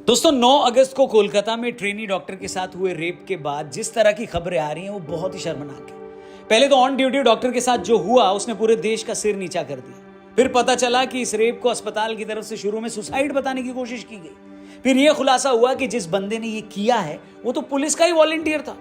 दोस्तों 9 अगस्त को कोलकाता में ट्रेनी डॉक्टर के साथ हुए रेप के बाद जिस तरह की खबरें आ रही हैं वो बहुत ही शर्मनाक है। पहले तो ऑन ड्यूटी डॉक्टर के साथ जो हुआ उसने पूरे देश का सिर नीचा कर दिया। फिर पता चला कि इस रेप को अस्पताल की तरफ से शुरू में सुसाइड बताने की कोशिश की गई। फिर यह खुलासा हुआ कि जिस बंदे ने ये किया है वो तो पुलिस का ही वॉलंटियर था।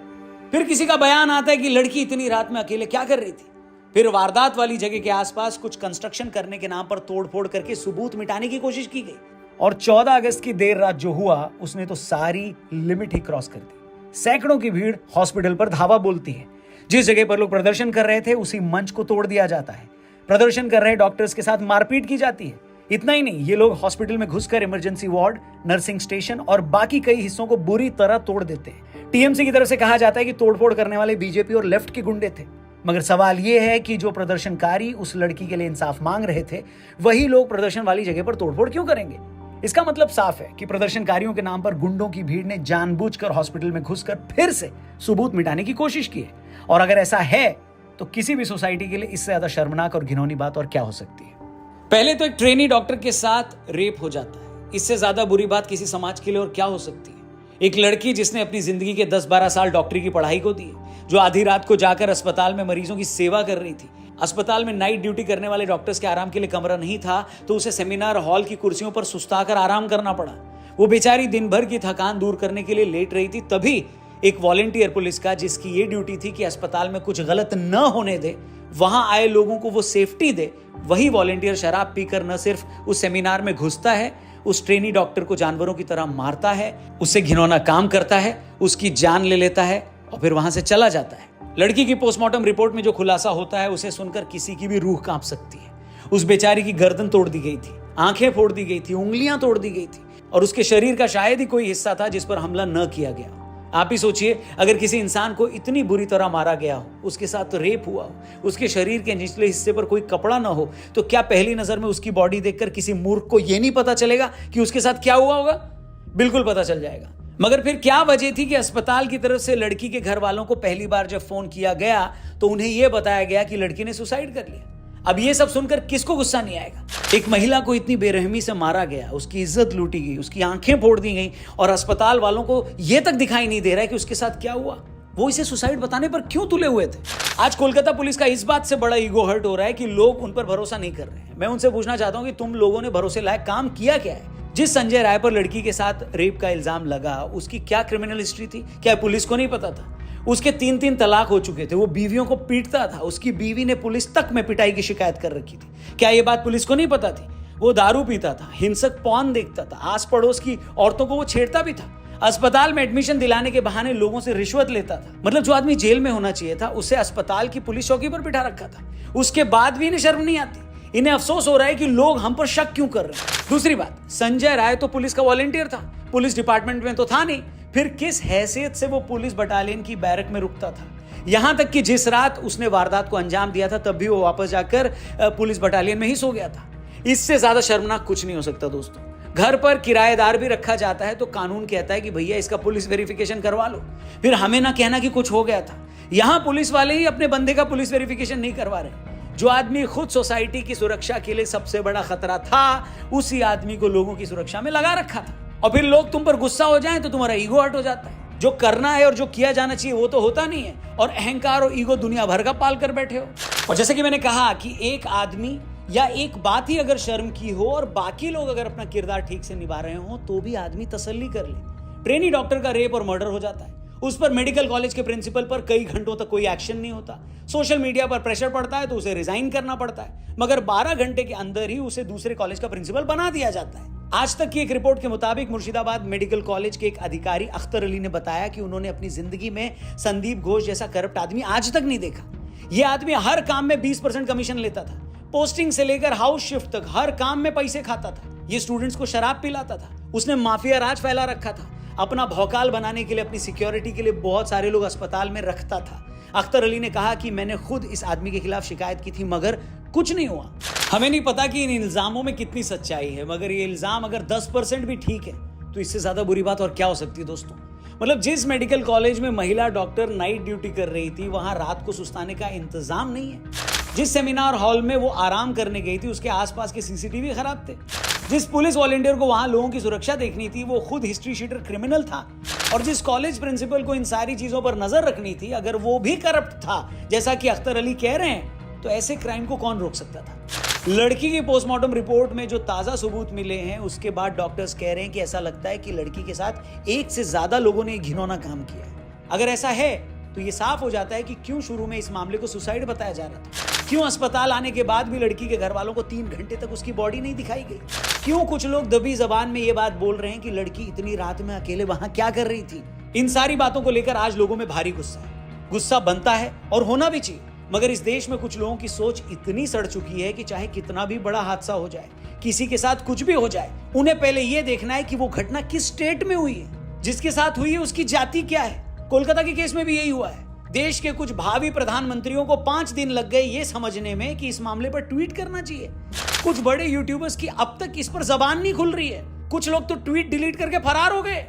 फिर किसी का बयान आता है कि लड़की इतनी रात में अकेले क्या कर रही थी। फिर वारदात वाली जगह के आसपास कुछ कंस्ट्रक्शन करने के नाम पर तोड़फोड़ करके सबूत मिटाने की कोशिश की गई। और 14 अगस्त की देर रात जो हुआ उसने तो सारी लिमिट ही क्रॉस कर दी। सैकड़ों की भीड़ हॉस्पिटल पर धावा बोलती है। जिस जगह पर लोग प्रदर्शन कर रहे थे उसी मंच को तोड़ दिया जाता है। प्रदर्शन कर रहे डॉक्टर्स के साथ मारपीट की जाती है। इतना ही नहीं, ये लोग हॉस्पिटल में घुसकर इमरजेंसी वार्ड, नर्सिंग स्टेशन और बाकी कई हिस्सों को बुरी तरह तोड़ देते हैं। टीएमसी की तरफ से कहा जाता है कि तोड़फोड़ करने वाले बीजेपी और लेफ्ट के गुंडे थे। मगर सवाल यह है कि जो प्रदर्शनकारी उस लड़की के लिए इंसाफ मांग रहे थे वही लोग प्रदर्शन वाली जगह पर तोड़फोड़ क्यों करेंगे? इसका मतलब साफ है कि प्रदर्शनकारियों के नाम पर गुंडों की भीड़ ने जानबूझकर हॉस्पिटल में घुसकर फिर से सबूत मिटाने की कोशिश की है। और अगर ऐसा है तो किसी भी सोसाइटी के लिए इससे ज्यादा शर्मनाक और घिनौनी बात और क्या हो सकती है। पहले तो एक ट्रेनी डॉक्टर के साथ रेप हो जाता है, इससे ज्यादा बुरी बात किसी समाज के लिए और क्या हो सकती है। एक लड़की जिसने अपनी जिंदगी के 10-12 साल डॉक्टरी की पढ़ाई को दिए, जो आधी रात को जाकर अस्पताल में मरीजों की सेवा कर रही थी। अस्पताल में नाइट ड्यूटी करने वाले डॉक्टर्स के आराम के लिए कमरा नहीं था तो उसे सेमिनार हॉल की कुर्सियों पर सुस्ताकर आराम करना पड़ा। वो बेचारी दिन भर की थकान दूर करने के लिए लेट रही थी। तभी एक वॉलंटियर पुलिस का, जिसकी ये ड्यूटी थी कि अस्पताल में कुछ गलत न होने दे, वहां आए लोगों को वो सेफ्टी दे, वही वॉलंटियर शराब पीकर न सिर्फ उस सेमिनार में घुसता है, उस ट्रेनी डॉक्टर को जानवरों की तरह मारता है, उससे घिनौना काम करता है, उसकी जान ले लेता है और फिर वहां से चला जाता है। लड़की की पोस्टमार्टम रिपोर्ट में जो खुलासा होता है उसे सुनकर किसी की भी रूह कांप सकती है। उस बेचारी की गर्दन तोड़ दी गई थी, आंखें फोड़ दी गई थी, उंगलियां तोड़ दी गई थी और उसके शरीर का शायद ही कोई हिस्सा था जिस पर हमला न किया गया। आप ही सोचिए, अगर किसी इंसान को इतनी बुरी तरह मारा गया हो, उसके साथ तो रेप हुआ हो, उसके शरीर के निचले हिस्से पर कोई कपड़ा ना हो, तो क्या पहली नजर में उसकी बॉडी देखकर किसी मूर्ख को यह नहीं पता चलेगा कि उसके साथ क्या हुआ होगा? बिल्कुल पता चल जाएगा। मगर फिर क्या वजह थी कि अस्पताल की तरफ से लड़की के घर वालों को पहली बार जब फोन किया गया तो उन्हें यह बताया गया कि लड़की ने सुसाइड कर लिया? अब ये सब सुनकर किसको गुस्सा नहीं आएगा? एक महिला को इतनी बेरहमी से मारा गया, उसकी इज्जत लूटी गई, उसकी आंखें फोड़ दी गई और अस्पताल वालों को यह तक दिखाई नहीं दे रहा है कि उसके साथ क्या हुआ। वो इसे सुसाइड बताने पर क्यों तुले हुए थे? आज कोलकाता पुलिस का इस बात से बड़ा ईगो हर्ट हो रहा है कि लोग उन पर भरोसा नहीं कर रहे हैं। मैं उनसे पूछना चाहता हूं कि तुम लोगों ने भरोसे लायक काम किया क्या है? जिस संजय राय पर लड़की के साथ रेप का इल्जाम लगा, उसकी क्या क्रिमिनल हिस्ट्री थी? क्या पुलिस को नहीं पता था? उसके 3 तलाक हो चुके थे, वो बीवियों को पीटता था, उसकी बीवी ने पुलिस तक में पिटाई की शिकायत कर रखी थी। क्या ये बात पुलिस को नहीं पता थी? वो दारू पीता था, हिंसक पॉर्न देखता था, आस पड़ोस की औरतों को वो छेड़ता भी था, अस्पताल में एडमिशन दिलाने के बहाने लोगों से रिश्वत लेता था। मतलब जो आदमी जेल में होना चाहिए था उसे अस्पताल की पुलिस चौकी पर बिठा रखा था। उसके बाद भी इन्हें शर्म नहीं आती। इन्हें अफसोस हो रहा है कि लोग हम पर शक क्यों कर रहे हैं। दूसरी बात, संजय राय तो पुलिस का वॉलंटियर था, पुलिस डिपार्टमेंट में तो था नहीं। फिर किस हैसियत से वो पुलिस बटालियन की बैरक में रुकता था? यहां तक कि जिस रात उसने वारदात को अंजाम दिया था तब भी वो वापस जाकर पुलिस बटालियन में ही सो गया था। इससे ज्यादा शर्मनाक कुछ नहीं हो सकता दोस्तों। घर पर किराएदार भी रखा जाता है तो कानून कहता है कि भैया इसका पुलिस वेरिफिकेशन करवा लो, फिर हमें ना कहना कि कुछ हो गया था। यहां पुलिस वाले ही अपने बंदे का पुलिस वेरिफिकेशन नहीं करवा रहे। जो आदमी खुद सोसाइटी की सुरक्षा के लिए सबसे बड़ा खतरा था, उसी आदमी को लोगों की सुरक्षा में लगा रखा था। और फिर लोग तुम पर गुस्सा हो जाएं तो तुम्हारा ईगो हर्ट हो जाता है। जो करना है और जो किया जाना चाहिए वो तो होता नहीं है और अहंकार और ईगो दुनिया भर का पाल कर बैठे हो। और जैसे कि मैंने कहा कि एक आदमी या एक बात ही अगर शर्म की हो और बाकी लोग अगर अपना किरदार ठीक से निभा रहे हो तो भी आदमी तसल्ली कर ले। ट्रेनी डॉक्टर का रेप और मर्डर हो जाता है, उस पर मेडिकल कॉलेज के प्रिंसिपल पर कई घंटों तक कोई एक्शन नहीं होता, सोशल मीडिया पर प्रेशर पड़ता है तो उसे रिजाइन करना पड़ता है, मगर 12 घंटे के अंदर ही उसे दूसरे कॉलेज का प्रिंसिपल बना दिया जाता है। आज तक की एक रिपोर्ट के मुताबिक मुर्शिदाबाद मेडिकल कॉलेज के एक अधिकारी अख्तर अली ने बताया कि उन्होंने अपनी जिंदगी में संदीप घोष जैसा करप्ट आदमी आज तक नहीं देखा। यह आदमी हर काम में 20% कमीशन लेता था, पोस्टिंग से लेकर हाउस शिफ्ट तक हर काम में पैसे खाता था। ये स्टूडेंट्स को शराब पिलाता था, उसने माफिया राज फैला रखा था, अपना भौकाल बनाने के लिए, अपनी सिक्योरिटी के लिए बहुत सारे लोग अस्पताल में रखता था। अख्तर अली ने कहा कि मैंने खुद इस आदमी के खिलाफ शिकायत की थी मगर कुछ नहीं हुआ। हमें नहीं पता कि इन इल्जामों में कितनी सच्चाई है, मगर ये इल्जाम अगर 10% भी ठीक है तो इससे ज्यादा बुरी बात और क्या हो सकती है दोस्तों। मतलब जिस मेडिकल कॉलेज में महिला डॉक्टर नाइट ड्यूटी कर रही थी वहां रात को सुस्ताने का इंतजाम नहीं है। जिस सेमिनार हॉल में वो आराम करने गई थी उसके आसपास के सीसीटीवी खराब थे। जिस पुलिस वॉलंटियर को वहां लोगों की सुरक्षा देखनी थी वो खुद हिस्ट्री शीटर क्रिमिनल था, और जिस कॉलेज प्रिंसिपल को इन सारी चीजों पर नजर रखनी थी अगर वो भी करप्ट था जैसा कि अख्तर अली कह रहे हैं, तो ऐसे क्राइम को कौन रोक सकता था? लड़की की पोस्टमार्टम रिपोर्ट में जो ताजा सबूत मिले हैं उसके बाद डॉक्टर्स कह रहे हैं कि ऐसा लगता है कि लड़की के साथ एक से ज्यादा लोगों ने घिनौना काम किया है। अगर ऐसा है तो ये साफ हो जाता है कि क्यों शुरू में इस मामले को सुसाइड बताया जा रहा था, क्यों अस्पताल आने के बाद भी लड़की के घर वालों को 3 घंटे तक उसकी बॉडी नहीं दिखाई गई, क्यों कुछ लोग दबी जबान में ये बात बोल रहे हैं कि लड़की इतनी रात में अकेले वहां क्या कर रही थी। इन सारी बातों को लेकर आज लोगों में भारी गुस्सा है। गुस्सा बनता है और होना भी चाहिए, मगर इस देश में कुछ लोगों की सोच इतनी सड़ चुकी है कि चाहे कितना भी बड़ा हादसा हो जाए, किसी के साथ कुछ भी हो जाए, उन्हें पहले यह देखना है कि वो घटना किस स्टेट में हुई है, जिसके साथ हुई है उसकी जाति क्या है। कोलकाता के केस में भी यही हुआ है। देश के कुछ भावी प्रधानमंत्रियों को 5 दिन लग गए ये समझने में कि इस मामले पर ट्वीट करना चाहिए। कुछ बड़े यूट्यूबर्स की अब तक इस पर जबान नहीं खुल रही है। कुछ लोग तो ट्वीट डिलीट करके फरार हो गए।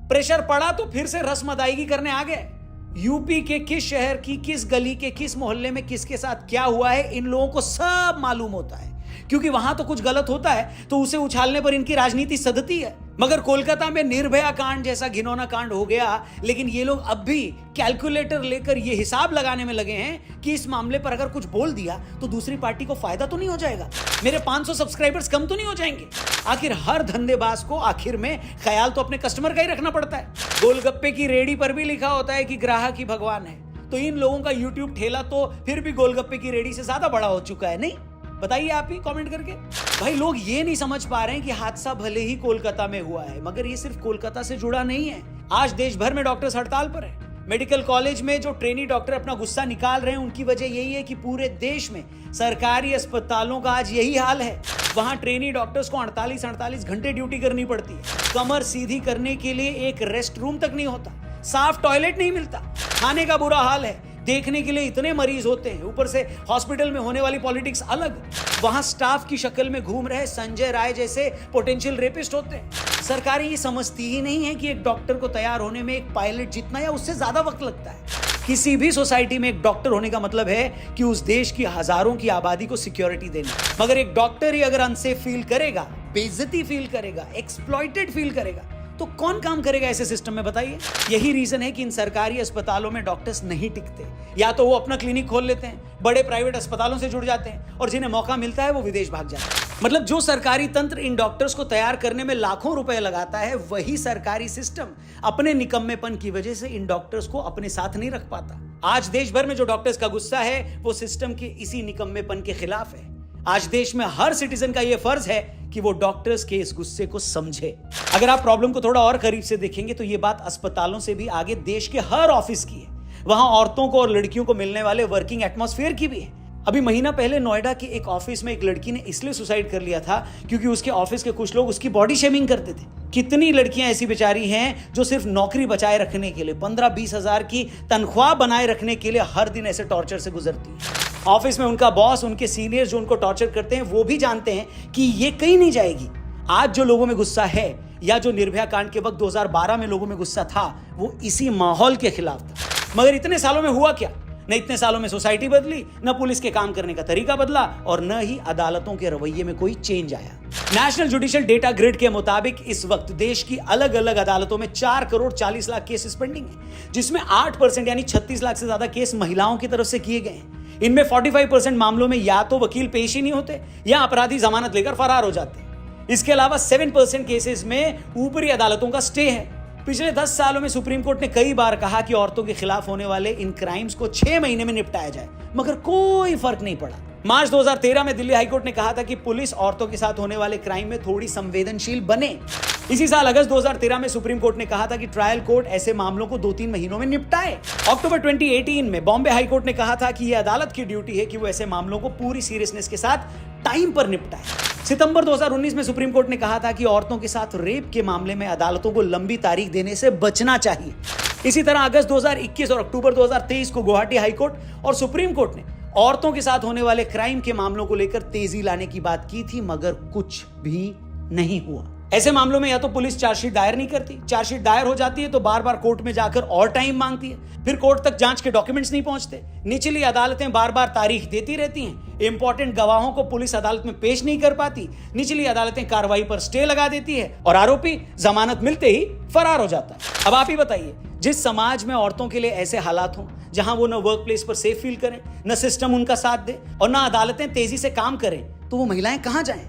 प्रेशर पड़ा तो फिर से रस्म अदायगी करने आ गए। यूपी के किस शहर की किस गली के किस मोहल्ले में किसके साथ क्या हुआ है इन लोगों को सब मालूम होता है, क्योंकि वहां तो कुछ गलत होता है तो उसे उछालने पर इनकी राजनीति सधती है। मगर कोलकाता में निर्भया कांड जैसा घिनौना कांड हो गया, लेकिन ये लोग अब भी कैलकुलेटर लेकर ये हिसाब लगाने में लगे हैं कि इस मामले पर अगर कुछ बोल दिया तो दूसरी पार्टी को फायदा तो नहीं हो जाएगा, मेरे 500 सब्सक्राइबर्स कम तो नहीं हो जाएंगे। आखिर हर धंधेबाज को आखिर में ख्याल तो अपने कस्टमर का ही रखना पड़ता है। गोलगप्पे की रेडी पर भी लिखा होता है कि ग्राहक ही भगवान है, तो इन लोगों का यूट्यूब ठेला तो फिर भी गोलगप्पे की रेडी से ज्यादा बड़ा हो चुका है। नहीं, बताइए आप ही कमेंट करके। भाई लोग ये नहीं समझ पा रहे हैं कि हादसा भले ही कोलकाता में हुआ है, मगर ये सिर्फ कोलकाता से जुड़ा नहीं है। आज देश भर में डॉक्टर्स हड़ताल पर है। मेडिकल कॉलेज में जो ट्रेनी डॉक्टर अपना गुस्सा निकाल रहे हैं उनकी वजह यही है कि पूरे देश में सरकारी अस्पतालों का आज यही हाल है। वहां ट्रेनी डॉक्टर्स को 48 घंटे ड्यूटी करनी पड़ती है। कमर सीधी करने के लिए एक रेस्ट रूम तक नहीं होता, साफ टॉयलेट नहीं मिलता, खाने का बुरा हाल है, देखने के लिए इतने मरीज होते हैं, ऊपर से हॉस्पिटल में होने वाली पॉलिटिक्स अलग। वहां स्टाफ की शक्ल में घूम रहे संजय राय जैसे पोटेंशियल रेपिस्ट होते हैं। सरकारें ये समझती ही नहीं है कि एक डॉक्टर को तैयार होने में एक पायलट जितना या उससे ज्यादा वक्त लगता है। किसी भी सोसाइटी में एक डॉक्टर होने का मतलब है कि उस देश की हजारों की आबादी को सिक्योरिटी देना। मगर एक डॉक्टर ही अगर अनसेफ फील करेगा, बेइज्जती फील करेगा, एक्सप्लॉइटेड फील करेगा, तो कौन काम करेगा ऐसे सिस्टम में, बताइए। यही रीजन है कि इन सरकारी अस्पतालों में डॉक्टर्स नहीं टिकते। या तो वो अपना क्लिनिक खोल लेते हैं, बड़े प्राइवेट अस्पतालों से जुड़ जाते हैं, और जिन्हें मौका मिलता है वो विदेश भाग जाते हैं। मतलब जो सरकारी तंत्र इन डॉक्टर्स को तैयार करने में लाखों रुपए लगाता है, वही सरकारी सिस्टम अपने निकम्मेपन की वजह से इन डॉक्टर्स को अपने साथ नहीं रख पाता। आज देश भर में जो डॉक्टर्स का गुस्सा है वो सिस्टम के इसी निकम्मेपन के खिलाफ है। आज देश में हर सिटीजन का यह फर्ज है कि वो डॉक्टर्स के इस गुस्से को समझे। अगर आप प्रॉब्लम को थोड़ा और करीब से देखेंगे तो ये बात अस्पतालों से भी आगे देश के हर ऑफिस की है। वहां औरतों को और लड़कियों को मिलने वाले वर्किंग एटमॉस्फेयर की भी है। अभी महीना पहले नोएडा के एक ऑफिस में एक लड़की ने इसलिए सुसाइड कर लिया था क्योंकि उसके ऑफिस के कुछ लोग उसकी बॉडी शेमिंग करते थे। कितनी लड़कियां ऐसी बेचारी हैं जो सिर्फ नौकरी बचाए रखने के लिए 15-20 हजार की तनख्वाह बनाए रखने के लिए हर दिन ऐसे टॉर्चर से गुजरती हैं। ऑफिस में उनका बॉस, उनके सीनियर्स जो उनको टॉर्चर करते हैं वो भी जानते हैं कि ये कहीं नहीं जाएगी। आज जो लोगों में गुस्सा है या जो निर्भया कांड के वक्त 2012 में लोगों में गुस्सा था वो इसी माहौल के खिलाफ था। मगर इतने सालों में हुआ क्या? न इतने सालों में सोसाइटी बदली, न पुलिस के काम करने का तरीका बदला, और न ही अदालतों के रवैये में कोई चेंज आया। नेशनल जुडिशियल डेटा ग्रिड के मुताबिक इस वक्त देश की अलग अलग अदालतों में 4 करोड़ 40 लाख केसेस पेंडिंग है, जिसमें 8% यानी 36 लाख से ज्यादा केस महिलाओं की तरफ से किए गए हैं। इनमें 45% मामलों में या तो वकील पेश ही नहीं होते या अपराधी जमानत लेकर फरार हो जाते हैं। इसके अलावा 7% केसेस में ऊपरी अदालतों का स्टे है। पिछले 10 सालों में सुप्रीम कोर्ट ने कई बार कहा कि औरतों के खिलाफ होने वाले इन क्राइम्स को 6 महीने में निपटाया जाए, मगर कोई फर्क नहीं पड़ा। मार्च 2013 में दिल्ली हाईकोर्ट ने कहा था कि पुलिस औरतों के साथ होने वाले क्राइम में थोड़ी संवेदनशील बने। इसी साल अगस्त 2013 में सुप्रीम कोर्ट ने कहा था कि ट्रायल कोर्ट ऐसे मामलों को 2-3 महीनों में निपटाए। अक्टूबर 2018 में बॉम्बे हाईकोर्ट ने कहा था कि यह अदालत की ड्यूटी है कि वो ऐसे मामलों को पूरी सीरियसनेस के साथ टाइम पर निपटाए। सितंबर 2019 में सुप्रीम कोर्ट ने कहा था कि औरतों के साथ रेप के मामले में अदालतों को लंबी तारीख देने से बचना चाहिए। इसी तरह अगस्त 2021 और अक्टूबर 2023 को गुवाहाटी हाईकोर्ट और सुप्रीम कोर्ट ने औरतों के साथ होने वाले क्राइम के मामलों को लेकर तेजी लाने की बात की थी, मगर कुछ भी नहीं हुआ। ऐसे मामलों में या तो पुलिस चार्जशीट दायर नहीं करती, चार्जशीट दायर हो जाती है तो बार बार कोर्ट में जाकर और टाइम मांगती है, फिर कोर्ट तक जांच के डॉक्यूमेंट्स नहीं पहुंचते, निचली अदालतें बार बार तारीख देती रहती हैं, इंपॉर्टेंट गवाहों को पुलिस अदालत में पेश नहीं कर पाती, निचली अदालतें कार्रवाई पर स्टे लगा देती है और आरोपी जमानत मिलते ही फरार हो जाता है। अब आप ही बताइए, जिस समाज में औरतों के लिए ऐसे हालात हों जहां वो न वर्क प्लेस पर सेफ फील करें, न सिस्टम उनका साथ दे और न अदालतें तेजी से काम करें, तो वो महिलाएं कहां जाएं?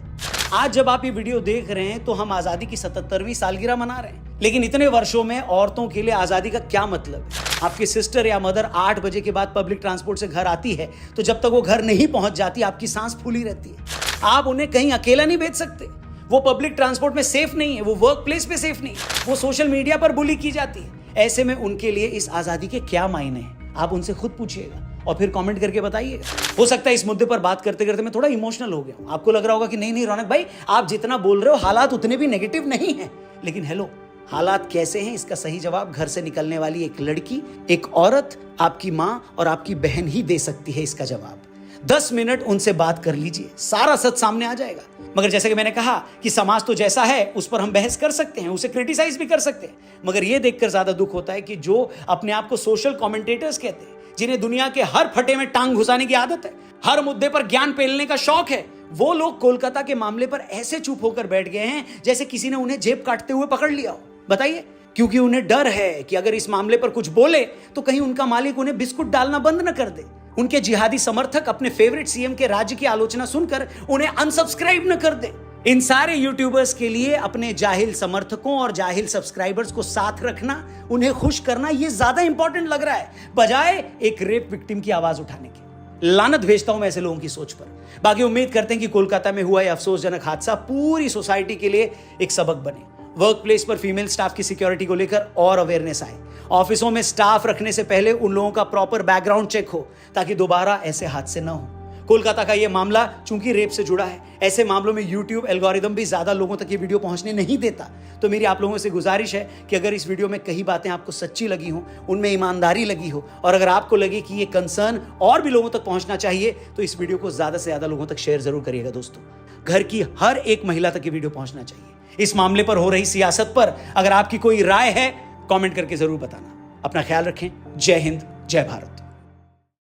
आज जब आप ये वीडियो देख रहे हैं तो हम आजादी की 77वीं सालगिरह मना रहे हैं, लेकिन इतने वर्षों में औरतों के लिए आजादी का क्या मतलब है? आपकी सिस्टर या मदर 8 बजे के बाद पब्लिक ट्रांसपोर्ट से घर आती है तो जब तक वो घर नहीं पहुंच जाती आपकी सांस फूली रहती है। आप उन्हें कहीं अकेला नहीं भेज सकते, वो पब्लिक ट्रांसपोर्ट में सेफ नहीं है, वो वर्क प्लेस पे सेफ नहीं है, वो सोशल मीडिया पर बुली की जाती है। ऐसे में उनके लिए इस आजादी के क्या मायने हैं? आप उनसे खुद पूछिएगा और फिर कमेंट करके बताइएगा। हो सकता है इस मुद्दे पर बात करते करते मैं थोड़ा इमोशनल हो गया हूं। आपको लग रहा होगा कि नहीं रौनक भाई, आप जितना बोल रहे हो हालात उतने भी नेगेटिव नहीं हैं। लेकिन हेलो, हालात कैसे हैं इसका सही जवाब घर से निकलने वाली एक लड़की, एक औरत, आपकी मां और आपकी बहन ही दे सकती है इसका जवाब। 10 मिनट उनसे बात कर लीजिए, सारा सच सामने आ जाएगा। मगर जैसे कि मैंने कहा कि समाज तो जैसा है उस पर हम बहस कर सकते हैं, उसे क्रिटिसाइज भी कर सकते हैं, मगर यह देखकर ज्यादा दुख होता है कि जो अपने आप को सोशल कमेंटेटर्स कहते हैं, जिन्हें दुनिया के हर फटे में टांग घुसाने की आदत है, हर मुद्दे पर ज्ञान पेलने का शौक है, वो लोग कोलकाता के मामले पर ऐसे चुप होकर बैठ गए हैं जैसे किसी ने उन्हें जेब काटते हुए पकड़ लिया हो। बताइए, क्योंकि उन्हें डर है कि अगर इस मामले पर कुछ बोले तो कहीं उनका मालिक उन्हें बिस्कुट डालना बंद न कर दे, उनके जिहादी समर्थक अपने फेवरेट सीएम के राज्य की आलोचना सुनकर उन्हें अनसब्सक्राइब न कर दे। इन सारे यूट्यूबर्स के लिए अपने जाहिल समर्थकों और जाहिल सब्सक्राइबर्स को साथ रखना, उन्हें खुश करना, यह ज्यादा इंपॉर्टेंट लग रहा है बजाय एक रेप विक्टिम की आवाज उठाने की। लानत भेजता हूं मैं ऐसे लोगों की सोच पर। बाकी उम्मीद करते हैं कि कोलकाता में हुआ यह अफसोसजनक हादसा पूरी सोसाइटी के लिए एक सबक बने। वर्क प्लेस पर फीमेल स्टाफ की सिक्योरिटी को लेकर और अवेयरनेस आए। ऑफिसों में स्टाफ रखने से पहले उन लोगों का प्रॉपर बैकग्राउंड चेक हो ताकि दोबारा ऐसे हादसे न हो। कोलकाता का यह मामला चूंकि रेप से जुड़ा है, ऐसे मामलों में यूट्यूब एल्गोरिदम भी ज्यादा लोगों तक ये वीडियो पहुंचने नहीं देता। तो मेरी आप लोगों से गुजारिश है कि अगर इस वीडियो में कई बातें आपको सच्ची लगी हो, उनमें ईमानदारी लगी हो और अगर आपको लगे कि ये कंसर्न और भी लोगों तक पहुंचना चाहिए तो इस वीडियो को ज्यादा से ज्यादा लोगों तक शेयर जरूर करिएगा। दोस्तों, घर की हर एक महिला तक ये वीडियो पहुंचना चाहिए। इस मामले पर हो रही सियासत पर अगर आपकी कोई राय है, कमेंट करके जरूर बताना। अपना ख्याल रखें। जय हिंद, जय भारत।